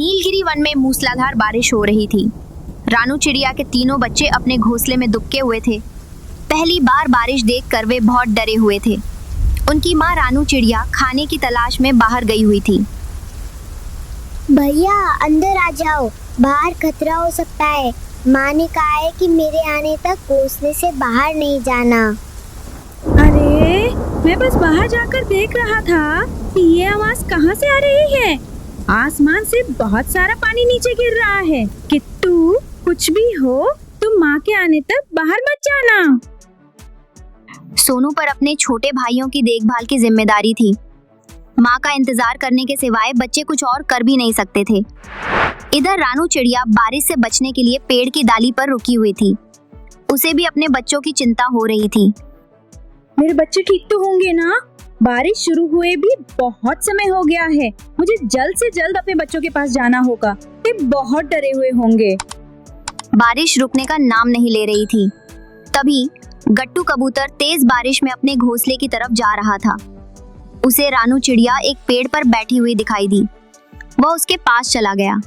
Nilgiri one में मूसलाधार बारिश हो रही थी। रानू चिड़िया के तीनों बच्चे अपने घोंसले में दुबके हुए थे। पहली बार बारिश देखकर वे बहुत डरे हुए थे। उनकी माँ रानू चिड़िया खाने की तलाश में बाहर गई हुई थी। भैया अंदर आ जाओ, बाहर खतरा हो सकता है। माँ ने कहा है कि मेरे आने तक घोंसले से बाहर नहीं जाना। अरे मैं बस बाहर जाकर देख रहा था कि ये आवाज कहाँ से आ रही है। आसमान से बहुत सारा पानी नीचे गिर रहा है। किट्टू, कुछ भी हो तुम माँ के आने तक बाहर मत जाना। सोनू पर अपने छोटे भाइयों की देखभाल की जिम्मेदारी थी। माँ का इंतजार करने के सिवाय बच्चे कुछ और कर भी नहीं सकते थे। इधर रानू चिड़िया बारिश से बचने के लिए पेड़ की डाली पर रुकी हुई थी। उसे भी अपने बच्चों की चिंता हो रही थी। मेरे बच्चे ठीक तो होंगे ना? बारिश शुरू हुए भी बहुत समय हो गया है। मुझे जल्द से जल्द अपने बच्चों के पास जाना होगा। वे बहुत डरे हुए होंगे। बारिश रुकने का नाम नहीं ले रही थी। तभी गट्टू कबूतर तेज बारिश में अपने घोंसले की तरफ जा रहा था। उसे रानू चिड़िया एक पेड़ पर बैठी हुई दिखाई दी। वह उसके पास चला गया।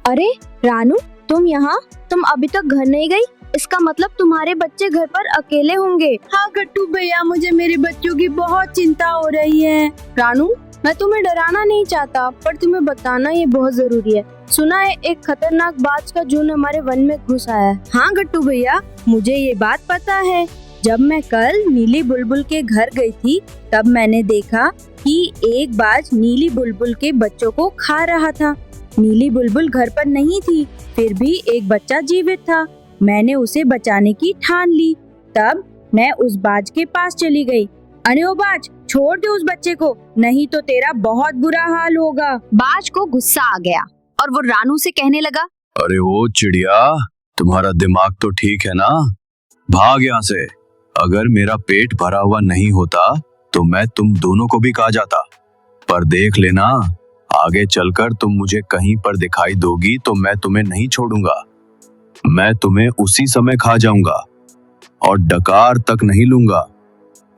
अरे रानू, तुम यहाँ? तुम अभी तक घर नहीं गई? इसका मतलब तुम्हारे बच्चे घर पर अकेले होंगे। हाँ गट्टू भैया, मुझे मेरे बच्चों की बहुत चिंता हो रही है। रानू, मैं तुम्हें डराना नहीं चाहता, पर तुम्हें बताना ये बहुत जरूरी है। सुना है एक खतरनाक बाज का झुंड हमारे वन में घुस आया है। हाँ गट्टू भैया, मुझे ये बात पता है। जब मैं कल नीली बुलबुल के घर गई थी, तब मैंने देखा कि एक बाज नीली बुलबुल के बच्चों को खा रहा था। नीली बुलबुल घर पर नहीं थी, फिर भी एक बच्चा जीवित था। मैंने उसे बचाने की ठान ली। तब मैं उस बाज के पास चली गई। अरे ओ बाज, छोड़ दे उस बच्चे को, नहीं तो तेरा बहुत बुरा हाल होगा। बाज को गुस्सा आ गया और वो रानू से कहने लगा, अरे ओ चिड़िया, तुम्हारा दिमाग तो ठीक है ना? भाग यहाँ से। अगर मेरा पेट भरा हुआ नहीं होता तो मैं तुम दोनों को भी खा जाता। पर देख लेना, आगे चलकर तुम मुझे कहीं पर दिखाई दोगी तो मैं तुम्हें नहीं छोड़ूंगा। मैं तुम्हें उसी समय खा जाऊंगा और डकार तक नहीं लूंगा।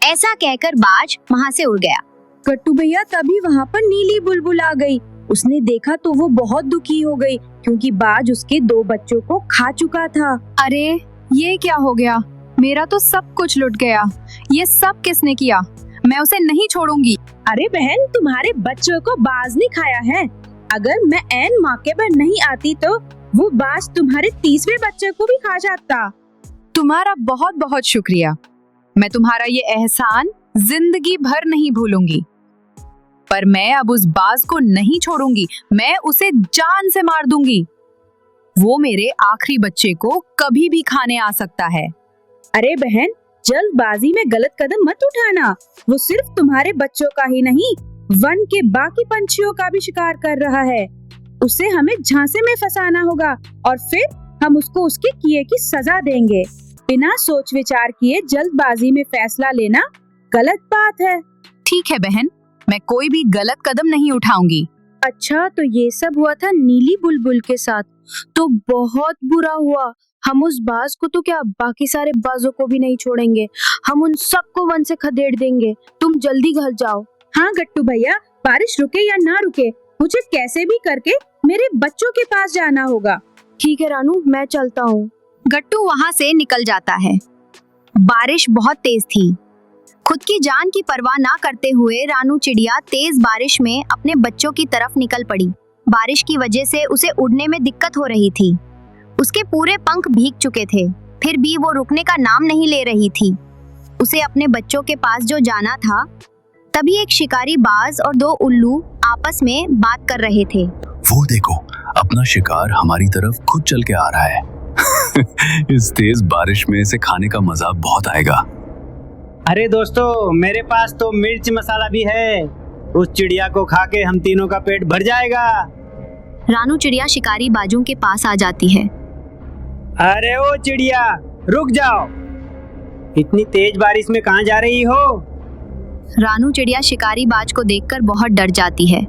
ऐसा कहकर बाज वहाँ से उड़ गया। गट्टू भैया, तभी वहाँ पर नीली बुलबुल आ गई। उसने देखा तो वो बहुत दुखी हो गई, क्योंकि बाज उसके 2 बच्चों को खा चुका था। अरे ये क्या हो गया? मेरा तो सब कुछ लुट गया। ये सब किसने किया? मैं उसे नहीं छोड़ूंगी। अरे बहन, तुम्हारे बच्चों को बाज ने खाया है। अगर मैं ऐन मौके पर नहीं आती तो वो बाज तुम्हारे 30वें बच्चे को भी खा जाता। तुम्हारा बहुत बहुत शुक्रिया। मैं तुम्हारा ये एहसान जिंदगी भर नहीं भूलूंगी। पर मैं अब उस बाज को नहीं छोड़ूंगी। मैं उसे जान से मार दूंगी। वो मेरे आखिरी बच्चे को कभी भी खाने आ सकता है। अरे बहन, जल्दबाजी में गलत कदम मत उठाना। वो सिर्फ तुम्हारे बच्चों का ही नहीं, वन के बाकी पंछियों का भी शिकार कर रहा है। उसे हमें झांसे में फंसाना होगा और फिर हम उसको उसके किए की सजा देंगे। बिना सोच विचार किए जल्दबाजी में फैसला लेना गलत बात है। ठीक है बहन, मैं कोई भी गलत कदम नहीं उठाऊंगी। अच्छा, तो ये सब हुआ था नीली बुलबुल के साथ। तो बहुत बुरा हुआ। हम उस बाज को तो क्या, बाकी सारे बाजों को भी नहीं छोड़ेंगे। हम उन सबको वन से खदेड़ देंगे। तुम जल्दी घर जाओ। हाँ गट्टू भैया, बारिश रुके या ना रुके, मुझे कैसे भी करके मेरे बच्चों के पास जाना होगा। ठीक है रानू, मैं चलता हूँ। गट्टू वहाँ से निकल जाता है। बारिश बहुत तेज थी। खुद की जान की परवाह ना करते हुए रानू चिड़िया तेज बारिश में अपने बच्चों की तरफ निकल पड़ी। बारिश की वजह से उसे उड़ने में दिक्कत हो रही थी। उसके पूरे पंख भीग चुके थे, फिर भी वो रुकने का नाम नहीं ले रही थी। उसे अपने बच्चों के पास जो जाना था। तभी एक शिकारी बाज और 2 उल्लू आपस में बात कर रहे थे। वो देखो, अपना शिकार हमारी तरफ खुद चल के आ रहा है। इस तेज बारिश में इसे खाने का मजा बहुत आएगा। अरे दोस्तों, मेरे पास तो मिर्च मसाला भी है। उस चिड़िया को खा के हम तीनों का पेट भर जाएगा। रानू चिड़िया शिकारी बाजों के पास आ जाती है। अरे ओ चिड़िया, रुक जाओ। इतनी तेज बारिश में कहाँ जा रही हो? रानू चिड़िया शिकारी बाज को देखकर बहुत डर जाती है।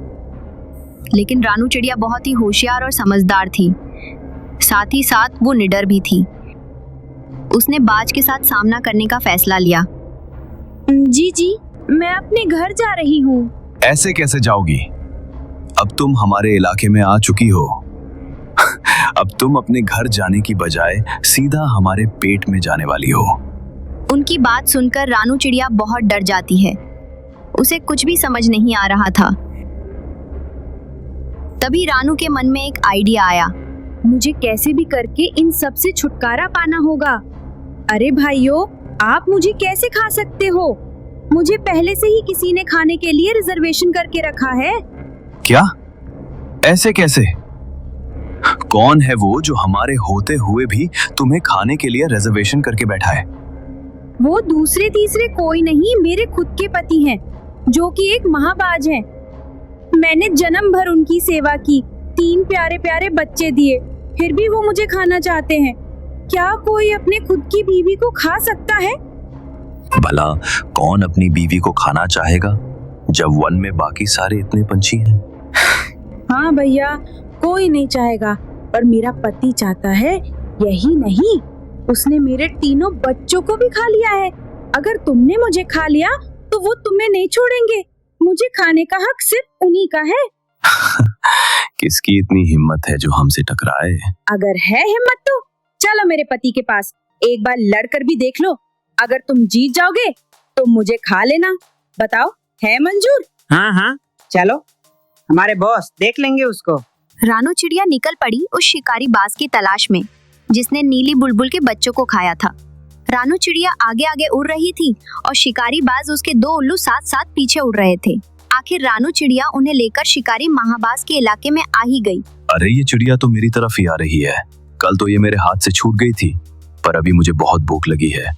लेकिन रानू चिड़िया बहुत ही होशियार और समझदार थी। साथ ही साथ वो निडर भी थी। उसने बाज के साथ सामना करने का फैसला लिया। जी, मैं अपने घर जा रही हूँ। ऐसे कैसे जाओगी? अब तुम हमारे इलाके में आ चुकी हो। अब तुम अपने घर जाने की बजाय सीधा हमारे पेट में जाने वाली हो। उनकी बात सुनकर रानू चिड़िया बहुत डर जाती है। उसे कुछ भी समझ नहीं आ रहा था। तभी रानू के मन में एक आइडिया आया। मुझे कैसे भी करके इन सब से छुटकारा पाना होगा। अरे भाइयों, आप मुझे कैसे खा सकते हो? मुझे पहले से ही किसी ने खाने के लिए रिजर्वेशन करके रखा है। क्या? ऐसे कैसे? कौन है वो जो हमारे होते हुए भी तुम्हें खाने के लिए रिजर्वेशन करके बैठा है? वो दूसरे तीसरे कोई नहीं, मेरे खुद के पति हैं, जो कि एक महाबाज हैं। मैंने जन्म भर उनकी सेवा की, 3 प्यारे प्यारे बच्चे दिए, फिर भी वो मुझे खाना चाहते हैं। क्या कोई अपने खुद की बीवी को खा सकता है? भला कौन अपनी बीवी को खाना चाहेगा जब वन में बाकी सारे इतने पंछी हैं? हाँ भैया, कोई नहीं चाहेगा, पर मेरा पति चाहता है। यही नहीं, उसने मेरे 3 बच्चों को भी खा लिया है। अगर तुमने मुझे खा लिया तो वो तुम्हें नहीं छोड़ेंगे। मुझे खाने का हक सिर्फ उन्हीं का है। किसकी इतनी हिम्मत है जो हमसे टकराए? अगर है हिम्मत तो चलो मेरे पति के पास, एक बार लड़कर भी देख लो। अगर तुम जीत जाओगे तो मुझे खा लेना। बताओ, है मंजूर? हाँ हाँ, चलो, हमारे बॉस देख लेंगे उसको। रानू चिड़िया निकल पड़ी उस शिकारी बाज की तलाश में, जिसने नीली बुलबुल के बच्चों को खाया था। रानू चिड़िया आगे आगे उड़ रही थी और शिकारी बाज उसके 2 उल्लू साथ साथ पीछे उड़ रहे थे। आखिर रानू चिड़िया उन्हें लेकर शिकारी महाबाज के इलाके में आ ही गई। अरे ये चिड़िया तो मेरी तरफ ही आ रही है। कल तो ये मेरे हाथ से छूट गई थी, पर अभी मुझे बहुत भूख लगी है।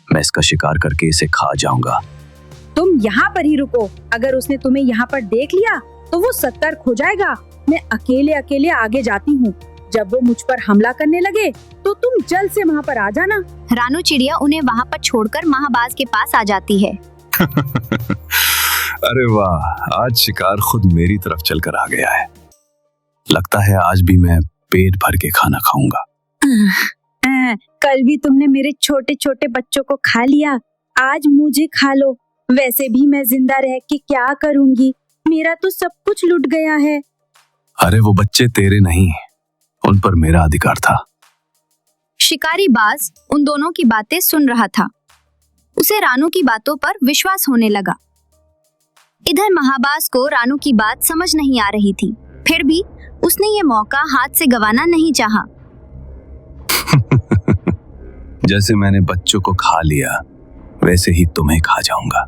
मैं इसका शिकार करके इसे खा जाऊंगा। तुम यहाँ पर ही रुको। अगर उसने तुम्हें यहाँ पर देख लिया तो वो सतर्क हो जाएगा। मैं अकेले अकेले आगे जाती हूँ। जब वो मुझ पर हमला करने लगे तो तुम जल्द से वहाँ पर आ जाना। रानू चिड़िया उन्हें वहाँ पर छोड़कर महाबाज के पास आ जाती है। अरे वाह, आज शिकार खुद मेरी तरफ चलकर आ गया है। लगता है आज भी मैं पेट भर के खाना खाऊंगा। कल भी तुमने मेरे छोटे छोटे बच्चों को खा लिया, आज मुझे खा लो। वैसे भी मैं जिंदा रह के क्या करूंगी? मेरा तो सब कुछ लुट गया है। अरे वो बच्चे तेरे नहीं, उन पर मेरा अधिकार था। शिकारी बाज उन दोनों की बातें सुन रहा था। उसे रानू की बातों पर विश्वास होने लगा। इधर महाबाज को रानू की बात समझ नहीं आ रही थी, फिर भी उसने ये मौका हाथ से गंवाना नहीं चाहा। जैसे मैंने बच्चों को खा लिया, वैसे ही तुम्हें खा जाऊंगा।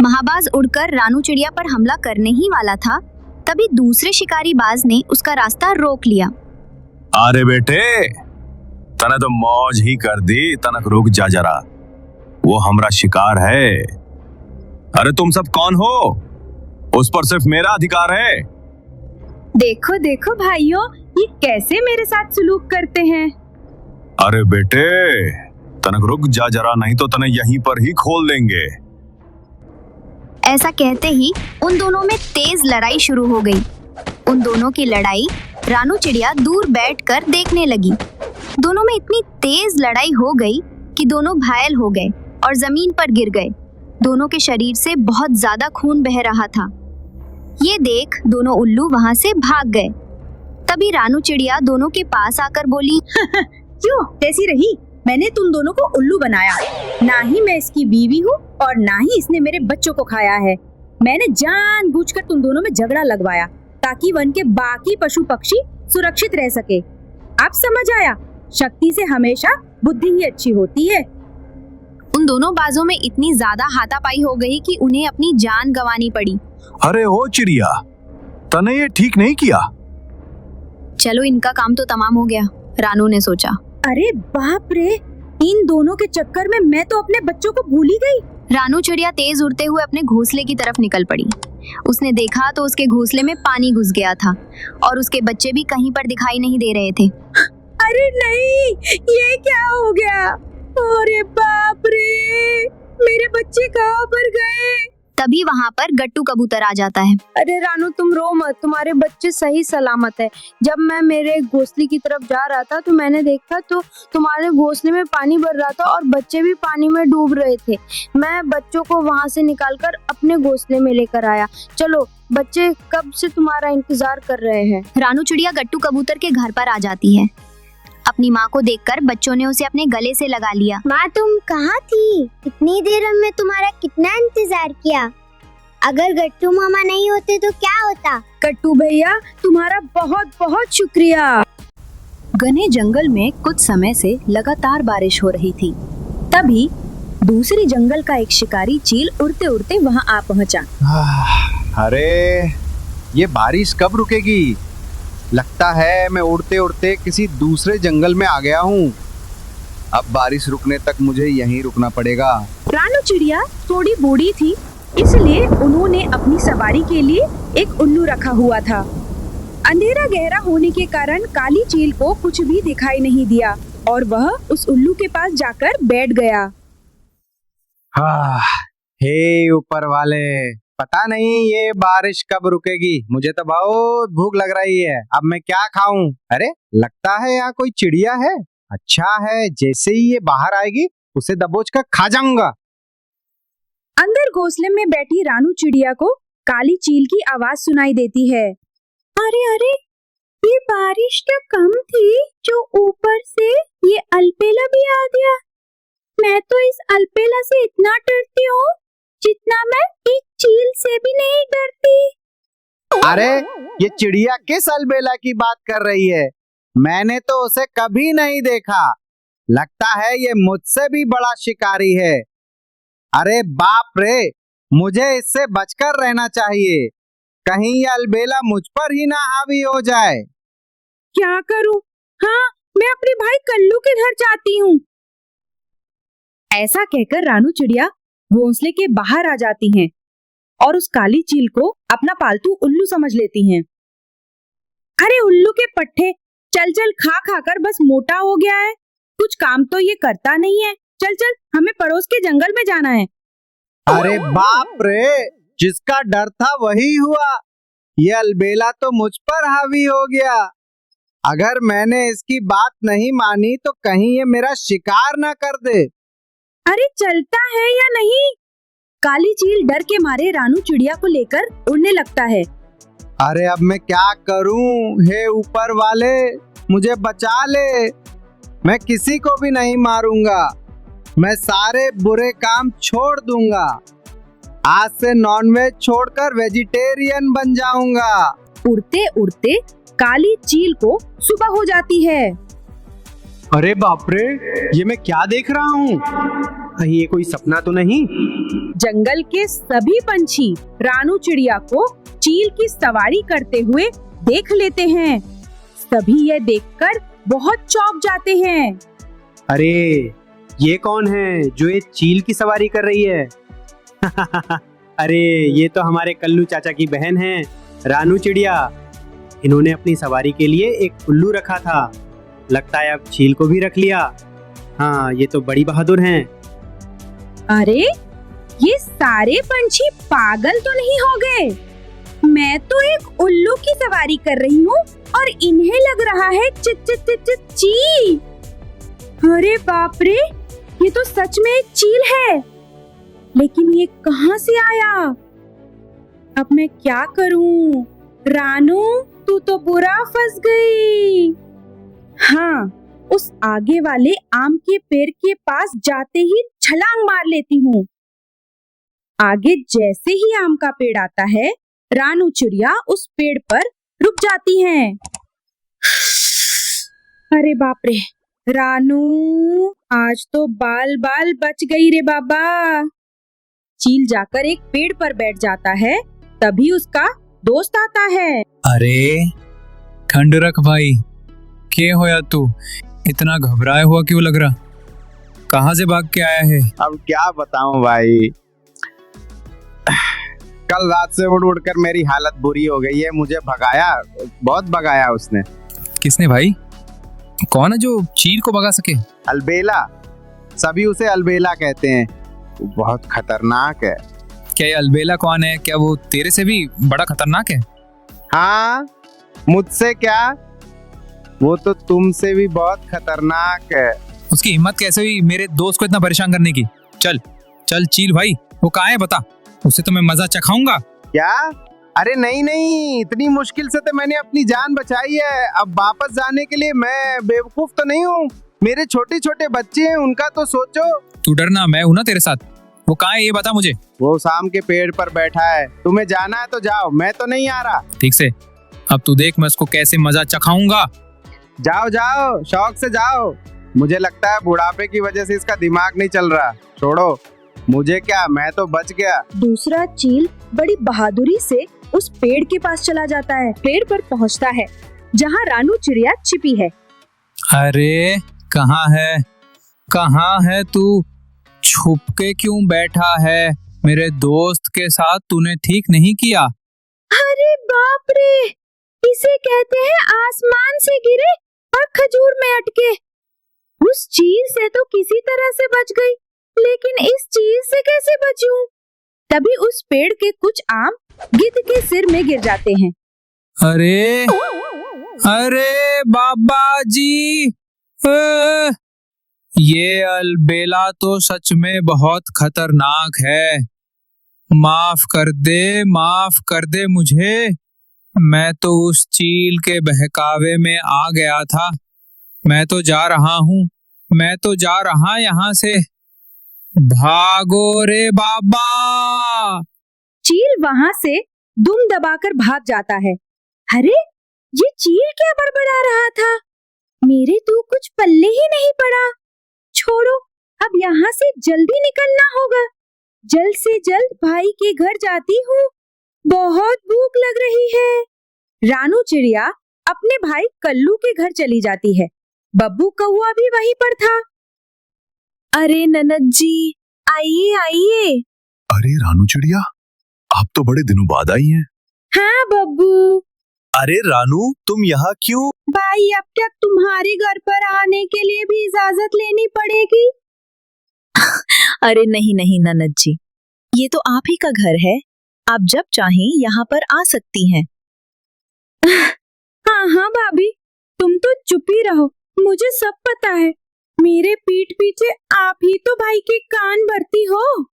महाबाज उड़कर रानू चिड़िया पर हमला करने ही वाला था, तभी दूसरे शिकारी बाज ने उसका रास्ता रोक लिया। अरे बेटे, तने तो मौज ही कर दी, तनक रुक जा जरा, वो हमारा शिकार है। अरे तुम सब कौन हो? उस पर सिर्फ मेरा अधिकार है। देखो देखो भाइयों, ये कैसे मेरे साथ सुलूक करते हैं। अरे बेटे, तनक रुक जा जरा, नहीं तो तने यहीं पर ही खोल देंगे। ऐसा कहते ही उन दोनों में तेज लड़ाई शुरू हो गई। उन दोनों की लड़ाई रानू चिड़िया दूर बैठकर देखने लगी। दोनों में इतनी तेज लड़ाई हो गई कि दोनों घायल हो गए और जमीन पर गिर गए। दोनों के शरीर से बहुत ज्यादा खून बह रहा था। ये देख दोनों उल्लू वहां से भाग गए। तभी रानू चिड़िया दोनों के पास आकर बोली, क्यों कैसी रही? मैंने तुम दोनों को उल्लू बनाया। ना ही मैं इसकी बीवी हूँ और ना ही इसने मेरे बच्चों को खाया है। मैंने जानबूझकर तुम दोनों में झगड़ा लगवाया ताकि वन के बाकी पशु पक्षी सुरक्षित रह सके। अब समझ आया, शक्ति से हमेशा बुद्धि ही अच्छी होती है। उन दोनों बाजों में इतनी ज्यादा हाथापाई हो गई कि उन्हें अपनी जान गंवानी पड़ी। अरे ओ चिड़िया, तने ये ठीक नहीं किया। चलो इनका काम तो तमाम हो गया, रानू ने सोचा। अरे बाप रे, इन दोनों के चक्कर में मैं तो अपने बच्चों को भूल ही गई। रानू चिड़िया तेज उड़ते हुए अपने घोंसले की तरफ निकल पड़ी। उसने देखा तो उसके घोंसले में पानी घुस गया था और उसके बच्चे भी कहीं पर दिखाई नहीं दे रहे थे। अरे नहीं, ये क्या हो गया? अरे बाप रे, मेरे बच्चे कहाँ पर गए? तभी वहाँ पर गट्टू कबूतर आ जाता है। अरे रानू तुम रो मत, तुम्हारे बच्चे सही सलामत है। जब मैं मेरे घोंसले की तरफ जा रहा था तो मैंने देखा तो तुम्हारे घोंसले में पानी भर रहा था और बच्चे भी पानी में डूब रहे थे। मैं बच्चों को वहाँ से निकालकर अपने घोंसले में लेकर आया। चलो, बच्चे कब से तुम्हारा इंतजार कर रहे हैं। रानू चिड़िया गट्टू कबूतर के घर पर आ जाती है। अपनी माँ को देखकर बच्चों ने उसे अपने गले से लगा लिया। माँ तुम कहाँ थी? इतनी देर हमने तुम्हारा कितना इंतजार किया। अगर गट्टू मामा नहीं होते तो क्या होता? गट्टू भैया तुम्हारा बहुत बहुत शुक्रिया। घने जंगल में कुछ समय से लगातार बारिश हो रही थी। तभी दूसरी जंगल का एक शिकारी चील उड़ते उड़ते वहां आ पहुंचा। अरे ये बारिश कब रुकेगी? लगता है मैं उड़ते उड़ते किसी दूसरे जंगल में आ गया हूँ। अब बारिश रुकने तक मुझे यहीं रुकना पड़ेगा। रानू चिड़िया थोड़ी बूढ़ी थी, इसलिए उन्होंने अपनी सवारी के लिए एक उल्लू रखा हुआ था। अंधेरा गहरा होने के कारण काली चील को कुछ भी दिखाई नहीं दिया और वह उस उल्लू के पास जाकर बैठ गया। हे ऊपर वाले, पता नहीं ये बारिश कब रुकेगी। मुझे तो बहुत भूख लग रही है। अब मैं क्या खाऊं? अरे लगता है यहाँ कोई चिड़िया है। अच्छा है, जैसे ही ये बाहर आएगी उसे दबोच कर खा जाऊंगा। अंदर घोंसले में बैठी रानू चिड़िया को काली चील की आवाज सुनाई देती है। अरे अरे, ये बारिश क्या कम थी जो ऊपर से ये अलबेला भी आ गया। मैं तो इस अलबेला से इतना डरती हूँ जितना मैं एक चील से भी नहीं डरती। अरे ये चिड़िया किस अलबेला की बात कर रही है? मैंने तो उसे कभी नहीं देखा। लगता है ये मुझसे भी बड़ा शिकारी है। अरे बाप रे, मुझे इससे बचकर रहना चाहिए। कहीं ये अलबेला मुझ पर ही ना हावी हो जाए। क्या करूं? हाँ, मैं अपने भाई कल्लू के घर जाती हूँ। ऐसा कहकर रानू चिड़िया घोंसले के बाहर आ जाती हैं और उस काली चील को अपना पालतू उल्लू समझ लेती हैं। अरे उल्लू के पट्टे, चल चल खा खाकर बस मोटा हो गया है। कुछ काम तो ये करता नहीं है। चल चल, हमें पड़ोस के जंगल में जाना है। अरे बाप रे, जिसका डर था वही हुआ। ये अलबेला तो मुझ पर हावी हो गया। अगर मैंने इसकी बात नहीं मानी तो कहीं ये मेरा शिकार ना कर दे। अरे चलता है या नहीं? काली चील डर के मारे रानू चिड़िया को लेकर उड़ने लगता है। अरे अब मैं क्या करूं? हे ऊपर वाले, मुझे बचा ले। मैं किसी को भी नहीं मारूंगा। मैं सारे बुरे काम छोड़ दूंगा। आज से नॉनवेज छोड़कर वेजिटेरियन बन जाऊंगा। उड़ते उड़ते काली चील को सुबह हो जाती है। अरे बाप रे, ये मैं क्या देख रहा हूँ? कहीं ये कोई सपना तो नहीं? जंगल के सभी पंछी रानू चिड़िया को चील की सवारी करते हुए देख लेते हैं। सभी यह देखकर बहुत चौंक जाते हैं। अरे ये कौन है जो ये चील की सवारी कर रही है? अरे ये तो हमारे कल्लू चाचा की बहन है, रानू चिड़िया। इन्होंने अपनी सवारी के लिए एक उल्लू रखा था। लगता है अब चील को भी रख लिया। हाँ, ये तो बड़ी बहादुर हैं। अरे ये सारे पंछी पागल तो नहीं हो गए? मैं तो एक उल्लू की सवारी कर रही हूँ और इन्हें लग रहा है चित चित चित चित चील। अरे बाप रे, ये तो सच में एक चील है। लेकिन ये कहाँ से आया? अब मैं क्या करूँ? रानू तू तो बुरा फंस गई। हाँ, उस आगे वाले आम के पेड़ के पास जाते ही छलांग मार लेती हूँ। आगे जैसे ही आम का पेड़ आता है, रानू चिड़िया उस पेड़ पर रुक जाती हैं। अरे बाप रे, रानू आज तो बाल बाल बच गई रे बाबा। चील जाकर एक पेड़ पर बैठ जाता है। तभी उसका दोस्त आता है। अरे ठंड रख भाई, के होया तू? इतना घबराया हुआ क्यों लग रहा? कहाँ से भाग के आया है? अब क्या बताऊं भाई, कल रात से उड़ उड़ कर मेरी हालत बुरी हो गई है। मुझे भगाया, बहुत भगाया उसने। किसने भाई? कौन है जो चील को भगा सके? अलबेला, सभी उसे अलबेला कहते हैं। वो बहुत खतरनाक है। क्या ये अलबेला कौन है? क्या वो तेरे से भी बड़ा खतरनाक है? हाँ, मुझसे क्या, वो तो तुमसे भी बहुत खतरनाक है। उसकी हिम्मत कैसे हुई मेरे दोस्त को इतना परेशान करने की? चल चल चील भाई, वो कहाँ है बता, उससे तो मैं मजा चखाऊंगा। क्या? अरे नहीं नहीं, इतनी मुश्किल से तो मैंने अपनी जान बचाई है। अब वापस जाने के लिए मैं बेवकूफ तो नहीं हूँ। मेरे छोटे छोटे बच्चे हैं, उनका तो सोचो। तू डरना, मैं हूं ना तेरे साथ। वो कहाँ है ये बता मुझे। वो शाम के पेड़ पर बैठा है, तुम्हें जाना है तो जाओ, मैं तो नहीं आ रहा। ठीक से, अब तू देख मैं उसको कैसे मजा चखाऊंगा। जाओ जाओ, शौक से जाओ। मुझे लगता है बुढ़ापे की वजह से इसका दिमाग नहीं चल रहा। छोड़ो, मुझे क्या, मैं तो बच गया। दूसरा चील बड़ी बहादुरी से उस पेड़ के पास चला जाता है। पेड़ पर पहुंचता है जहां रानू चिड़िया छिपी है। अरे कहाँ है तू? छुप के क्यों बैठा है? मेरे दोस्त के साथ तूने ठीक नहीं किया। अरे बाप रे, इसे कहते हैं आसमान से गिरे और खजूर में अटके। उस चील से तो किसी तरह से बच गई, लेकिन इस चील से कैसे बचूं? तभी उस पेड़ के कुछ आम गिद्ध के सिर में गिर जाते हैं। अरे अरे बाबा जी, ये अलबेला तो सच में बहुत खतरनाक है। माफ कर दे मुझे। मैं तो उस चील के बहकावे में आ गया था। मैं तो जा रहा यहाँ से। भागो रे बाबा। चील वहां से दुम दबाकर भाग जाता है। अरे ये चील क्या बड़बड़ा रहा था? मेरे तो कुछ पल्ले ही नहीं पड़ा। छोड़ो, अब यहाँ से जल्दी निकलना होगा। जल्द से जल्द भाई के घर जाती हूँ, बहुत भूख लग रही है। रानू चिड़िया अपने भाई कल्लू के घर चली जाती है। बब्बू कौआ भी वहीं पर था। अरे ननद जी, आइए आइए। अरे रानू चिड़िया, आप तो बड़े दिनों बाद आई हैं। हाँ बब्बू। अरे रानू, तुम यहाँ क्यों? भाई, अब तक तुम्हारे घर पर आने के लिए भी इजाजत लेनी पड़ेगी। अरे नहीं नहीं ननद जी, ये तो आप ही का घर है, आप जब चाहें यहाँ पर आ सकती हैं। हाँ हाँ भाभी, तुम तो चुप ही रहो, मुझे सब पता है। मेरे पीठ पीछे आप ही तो भाई के कान भरती हो।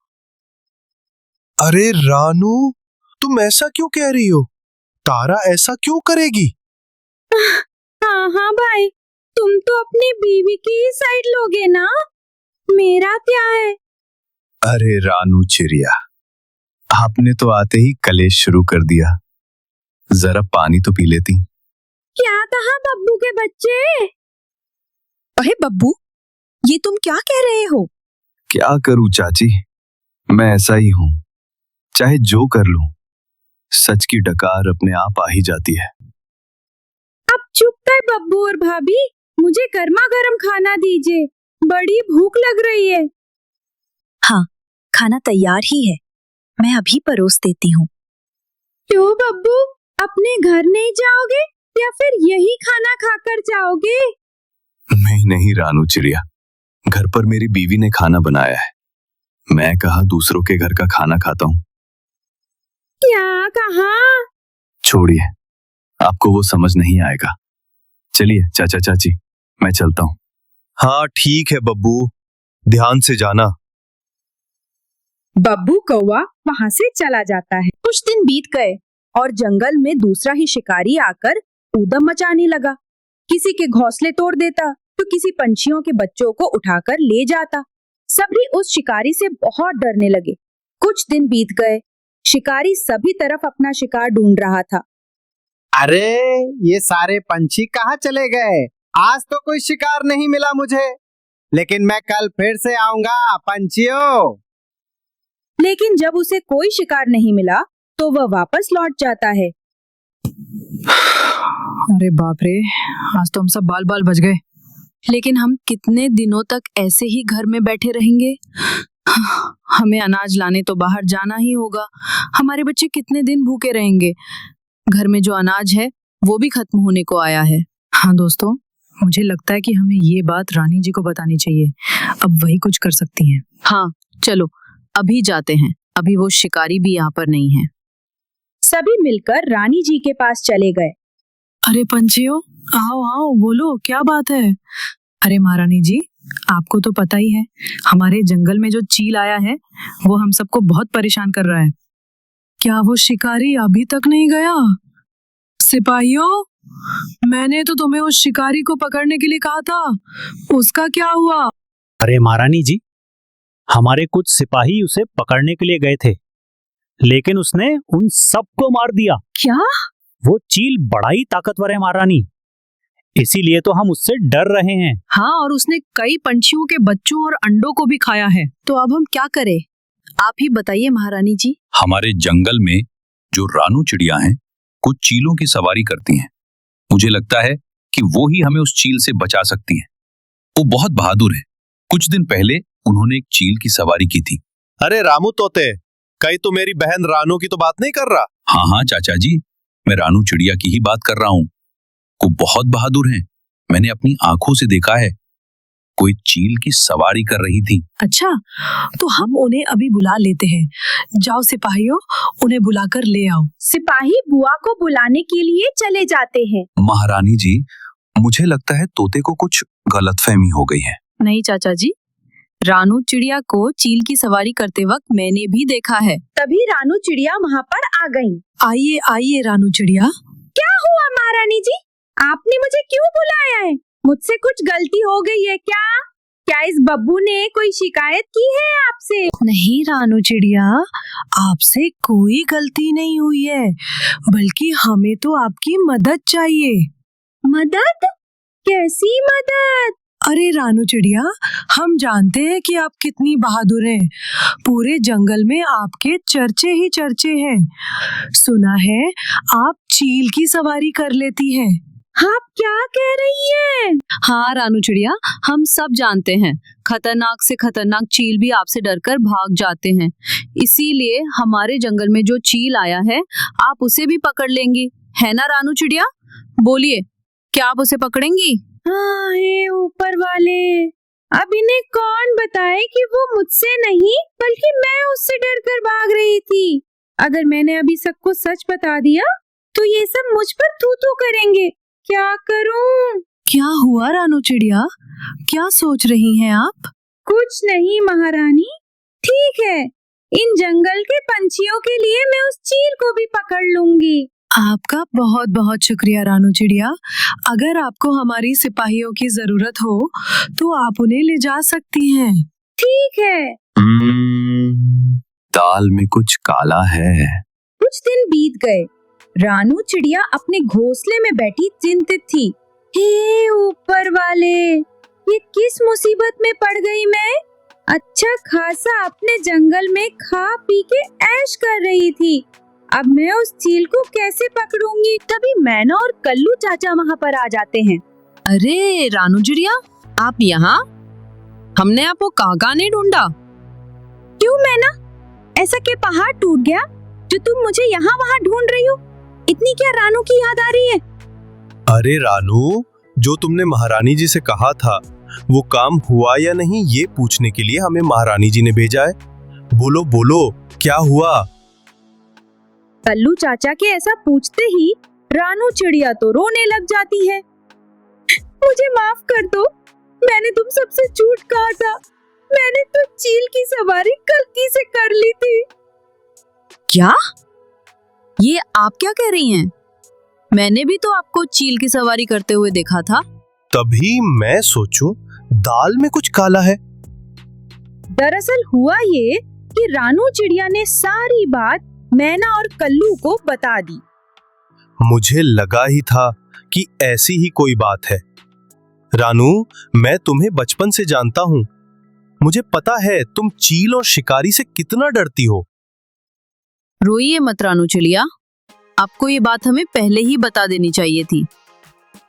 अरे रानू, तुम ऐसा क्यों कह रही हो? तारा ऐसा क्यों करेगी? हाँ हाँ भाई, तुम तो अपनी बीवी की ही साइड लोगे ना, मेरा क्या है? अरे रानू चिड़िया, आपने तो आते ही कलेश शुरू कर दिया। जरा पानी तो पी लेती। क्या कहा बब्बू के बच्चे? अरे बब्बू, ये तुम क्या कह रहे हो? क्या करूं चाची, मैं ऐसा ही हूं। चाहे जो कर लूं, सच की डकार अपने आप आ ही जाती है। अब चुप कर बब्बू और भाभी, मुझे गर्मा गर्म खाना दीजिए, बड़ी भूख लग रही है। हाँ, खाना तैयार ही है, मैं अभी परोस देती हूँ। क्यों बब्बू, अपने घर नहीं जाओगे या फिर यही खाना खाकर जाओगे? नहीं रानू चिड़िया, घर पर मेरी बीवी ने खाना बनाया है, मैं कहा दूसरों के घर का खाना खाता हूँ। क्या कहा? छोड़िए, आपको वो समझ नहीं आएगा। चलिए चाचा चाची, मैं चलता हूँ। हाँ ठीक है बब्बू, ध्यान से जाना। बब्बू कौवा वहां से चला जाता है। कुछ दिन बीत गए और जंगल में दूसरा ही शिकारी आकर ऊधम मचाने लगा। किसी के घोंसले तोड़ देता तो किसी पंछियों के बच्चों को उठाकर ले जाता। सभी उस शिकारी से बहुत डरने लगे। कुछ दिन बीत गए, शिकारी सभी तरफ अपना शिकार ढूंढ रहा था। अरे ये सारे पंछी कहाँ चले गए? आज तो कोई शिकार नहीं मिला मुझे, लेकिन मैं कल फिर से आऊंगा पंछियों। लेकिन जब उसे कोई शिकार नहीं मिला तो वह वापस लौट जाता है। अरे बाप रे, आज तो हम सब बाल बाल बच गए। लेकिन हम कितने दिनों तक ऐसे ही घर में बैठे रहेंगे? हमें अनाज लाने तो बाहर जाना ही होगा। हमारे बच्चे कितने दिन भूखे रहेंगे? घर में जो अनाज है वो भी खत्म होने को आया है। हाँ दोस्तों, मुझे लगता है कि हमें ये बात रानी जी को बतानी चाहिए, अब वही कुछ कर सकती हैं। हाँ चलो, अभी जाते हैं, अभी वो शिकारी भी यहाँ पर नहीं है। सभी मिलकर रानी जी के पास चले गए। अरे पंछियों, आओ आओ, बोलो क्या बात है। अरे महारानी जी, आपको तो पता ही है, हमारे जंगल में जो चील आया है वो हम सबको बहुत परेशान कर रहा है। क्या वो शिकारी अभी तक नहीं गया? सिपाहियों, मैंने तो तुम्हें उस शिकारी को पकड़ने के लिए कहा था, उसका क्या हुआ? अरे महारानी जी, हमारे कुछ सिपाही उसे पकड़ने के लिए गए थे, लेकिन उसने उन सबको मार दिया। क्या? वो चील बड़ा ही ताकतवर है महारानी, इसीलिए तो हम उससे डर रहे हैं। हाँ, और उसने कई पंछियों के बच्चों और अंडों को भी खाया है। तो अब हम क्या करें, आप ही बताइए महारानी जी। हमारे जंगल में जो रानू चिड़िया हैं, कुछ चीलों की सवारी करती हैं। मुझे लगता है कि वो ही हमें उस चील से बचा सकती हैं। वो बहुत बहादुर हैं। कुछ दिन पहले उन्होंने एक चील की सवारी की थी। अरे रामू तोते, कहीं तो मेरी बहन रानू की तो बात नहीं कर रहा? हाँ हाँ चाचा जी, मैं रानू चिड़िया की ही बात कर रहा हूँ। वो बहुत बहादुर हैं। मैंने अपनी आंखों से देखा है, कोई चील की सवारी कर रही थी। अच्छा, तो हम उन्हें अभी बुला लेते हैं। जाओ सिपाहियों, उन्हें बुलाकर ले आओ। सिपाही बुआ को बुलाने के लिए चले जाते हैं। महारानी जी, मुझे लगता है तोते को कुछ गलतफहमी हो गई है। नहीं चाचा जी, रानू चिड़िया को चील की सवारी करते वक्त मैंने भी देखा है। तभी रानू चिड़िया वहाँ पर आ गई। आइए आइए रानू चिड़िया। क्या हुआ महारानी जी, आपने मुझे क्यों बुलाया है? मुझसे कुछ गलती हो गई है क्या? क्या इस बब्बू ने कोई शिकायत की है आपसे? नहीं रानू चिड़िया, आपसे कोई गलती नहीं हुई है, बल्कि हमें तो आपकी मदद चाहिए। मदद? कैसी मदद? अरे रानू चिड़िया, हम जानते हैं कि आप कितनी बहादुर हैं। पूरे जंगल में आपके चर्चे ही चर्चे हैं। सुना है आप चील की सवारी कर लेती हैं। आप क्या कह रही हैं? हाँ रानू चिड़िया, हम सब जानते हैं, खतरनाक से खतरनाक चील भी आपसे डरकर भाग जाते हैं। इसीलिए हमारे जंगल में जो चील आया है, आप उसे भी पकड़ लेंगी, है ना रानू चिड़िया? बोलिए, क्या आप उसे पकड़ेंगी? हाँ, हे ऊपर वाले, अब इन्हें कौन बताए कि वो मुझसे नहीं बल्कि मैं उससे डरकर भाग रही थी। अगर मैंने अभी सबको सच बता दिया तो ये सब मुझ पर थू-थू करेंगे। क्या करूं? क्या हुआ रानू चिड़िया, क्या सोच रही हैं आप? कुछ नहीं महारानी। ठीक है, इन जंगल के पंछियों के लिए मैं उस चील को भी पकड़ लूंगी। आपका बहुत बहुत शुक्रिया रानू चिड़िया। अगर आपको हमारी सिपाहियों की जरूरत हो तो आप उन्हें ले जा सकती हैं। ठीक है। दाल में कुछ काला है। कुछ दिन बीत गए। रानू चिड़िया अपने घोंसले में बैठी चिंतित थी। हे ऊपर वाले, ये किस मुसीबत में पड़ गई मैं? अच्छा खासा अपने जंगल में खा पी के ऐश कर रही थी, अब मैं उस चील को कैसे पकड़ूंगी? तभी मैना और कल्लू चाचा वहाँ पर आ जाते हैं। अरे रानू चिड़िया, आप यहाँ? हमने आपको कहाँ नहीं ढूंढा। क्यों मैना, ऐसा क्या पहाड़ टूट गया जो तुम मुझे यहाँ वहाँ ढूंढ रही हो? इतनी क्या रानू की याद आ रही है? अरे रानू, जो तुमने महारानी जी से कहा था वो काम हुआ या नहीं, ये पूछने के लिए हमें महारानी जी ने भेजा है। बोलो बोलो, क्या हुआ? कल्लू चाचा के ऐसा पूछते ही रानू चिड़िया तो रोने लग जाती है। मुझे माफ कर दो, मैंने तुम सबसे झूठ कहा था। मैंने तो चील की सवारी गलती से कर ली थी। क्या? ये आप क्या कह रही हैं? मैंने भी तो आपको चील की सवारी करते हुए देखा था। तभी मैं सोचूं दाल में कुछ काला है। दरअसल हुआ ये कि रानू चिड़िया ने सारी बात मैना और कल्लू को बता दी। मुझे लगा ही था कि ऐसी ही कोई बात है। रानू, मैं तुम्हें बचपन से जानता हूँ। मुझे पता है तुम चील और शिकारी से कितना डरती हो। रोइए मत रानू चिड़िया, आपको ये बात हमें पहले ही बता देनी चाहिए थी।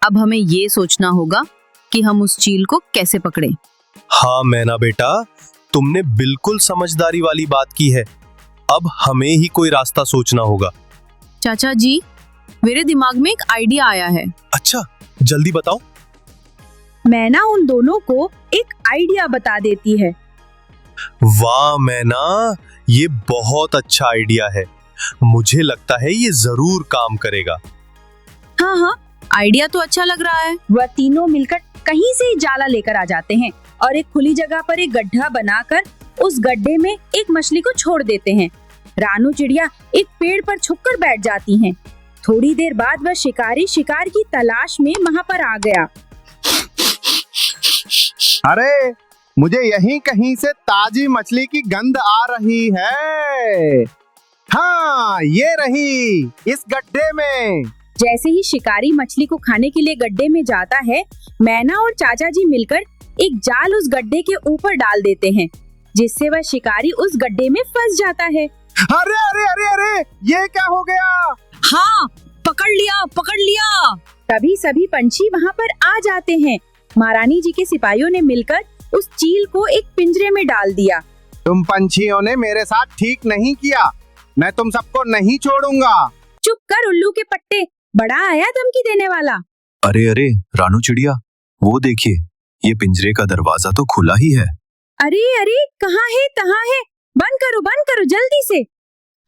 अब हमें ये सोचना होगा कि हम उस चील को कैसे पकड़ें। हाँ मैना बेटा, तुमने बिल्कुल समझदारी वाली बात की है। अब हमें ही कोई रास्ता सोचना होगा। चाचा जी, मेरे दिमाग में एक आइडिया आया है। अच्छा, जल्दी बताओ। मैना उन दोनों को एक आइडिया बता देती है। वाह मैना, ये बहुत अच्छा आइडिया है। मुझे लगता है ये जरूर काम करेगा। हाँ हाँ, आइडिया तो अच्छा लग रहा है। वह तीनों मिलकर कहीं से ही जाला लेकर आ जाते हैं और एक खुली जगह पर एक गड्ढा बनाकर उस गड्ढे में एक मछली को छोड़ देते हैं। रानू चिड़िया एक पेड़ पर छुपकर बैठ जाती हैं। थोड़ी देर बाद वह शिकारी शिकार की तलाश में वहां पर आ गया। अरे मुझे यहीं कहीं से ताजी मछली की गंध आ रही है। हाँ, ये रही इस गड्ढे में। जैसे ही शिकारी मछली को खाने के लिए गड्ढे में जाता है, मैना और चाचा जी मिलकर एक जाल उस गड्ढे के ऊपर डाल देते हैं, जिससे वह शिकारी उस गड्ढे में फंस जाता है। अरे अरे अरे अरे, ये क्या हो गया? हाँ, पकड़ लिया। तभी सभी पंछी वहाँ पर आ जाते हैं। महारानी जी के सिपाहियों ने मिलकर उस चील को एक पिंजरे में डाल दिया। तुम पंछियों ने मेरे साथ ठीक नहीं किया। मैं तुम सबको नहीं छोड़ूंगा। चुप कर उल्लू के पट्टे, बड़ा आया धमकी देने वाला। अरे अरे रानू चिड़िया, वो देखिए, ये पिंजरे का दरवाजा तो खुला ही है। अरे अरे, कहाँ है? बंद करो जल्दी से।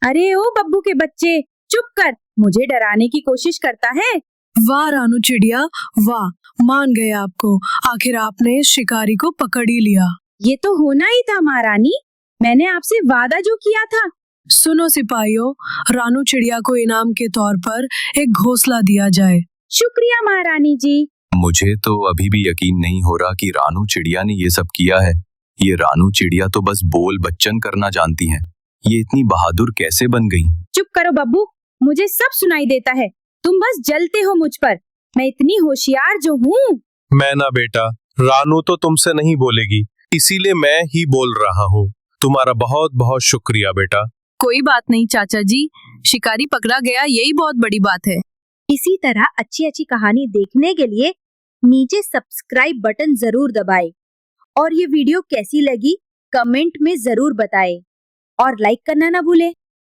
अरे ओ बब्बू के बच्चे, चुप कर, मुझे डराने की कोशिश करता है। वाह रानू चिड़िया, वाह, मान गए आपको। आखिर आपने इस शिकारी को पकड़ ही लिया। ये तो होना ही था महारानी, मैंने आपसे वादा जो किया था। सुनो सिपाहियों, रानू चिड़िया को इनाम के तौर पर एक घोंसला दिया जाए। शुक्रिया महारानी जी। मुझे तो अभी भी यकीन नहीं हो रहा कि रानू चिड़िया ने ये सब किया है। ये रानू चिड़िया तो बस बोल बच्चन करना जानती हैं। ये इतनी बहादुर कैसे बन गई? चुप करो बब्बू, मुझे सब सुनाई देता है। तुम बस जलते हो मुझ पर। मैं इतनी होशियार जो हूँ। मैं ना बेटा, रानू तो तुमसे नहीं बोलेगी, इसीलिए मैं ही बोल रहा हूँ। तुम्हारा बहुत बहुत शुक्रिया बेटा। कोई बात नहीं चाचा जी, शिकारी पकड़ा गया, यही बहुत बड़ी बात है। इसी तरह अच्छी अच्छी कहानी देखने के लिए नीचे सब्सक्राइब बटन जरूर दबाएं और ये वीडियो कैसी लगी कमेंट में जरूर बताएं और लाइक करना ना भूलें।